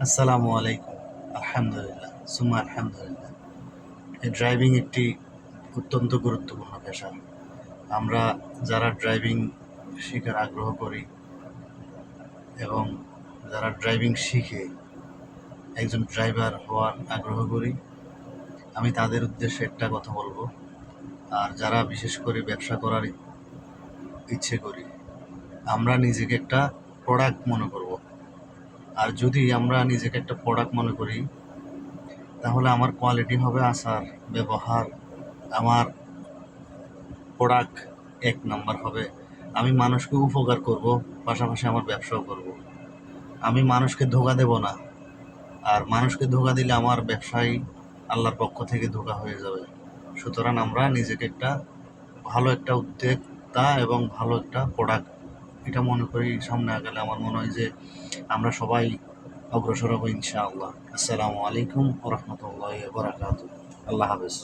আসসালামু আলাইকুম। আলহামদুলিল্লাহ, সুম্মা আলহামদুলিল্লাহ। ড্রাইভিং একটি অত্যন্ত গুরুত্বপূর্ণ পেশা। আমরা যারা ড্রাইভিং শিখার আগ্রহ করি এবং যারা ড্রাইভিং শিখে একজন ড্রাইভার হওয়ার আগ্রহ করি, আমি তাদের উদ্দেশ্যে একটা কথা বলবো। আর যারা বিশেষ করে ব্যবসা করার ইচ্ছে করি, আমরা নিজেকে একটা প্রোডাক্ট মনে করব। আর যদি আমরা নিজেকে একটা প্রোডাক্ট মনে করি, তাহলে আমার কোয়ালিটি হবে আচার ব্যবহার, আমার প্রোডাক্ট এক নাম্বার হবে। আমি মানুষকে উপকার করব, পাশাপাশি আমার ব্যবসাও করব। আমি মানুষকে ধোঁকা দেব না, আর মানুষকে ধোঁকা দিলে আমার ব্যবসায় আল্লাহর পক্ষ থেকে ধোঁকা হয়ে যাবে। সুতরাং আমরা নিজেকে একটা ভালো একটা উদ্যোক্তা এবং ভালো একটা প্রোডাক্ট এটা মনে করি সামনে আগালে আমার মনে হয় যে আমরা সবাই অগ্রসর হব ইনশাআল্লাহ। আসসালামু আলাইকুম ওয়া রাহমাতুল্লাহি ওয়া বারাকাতুহু। আল্লাহ হাফেজ।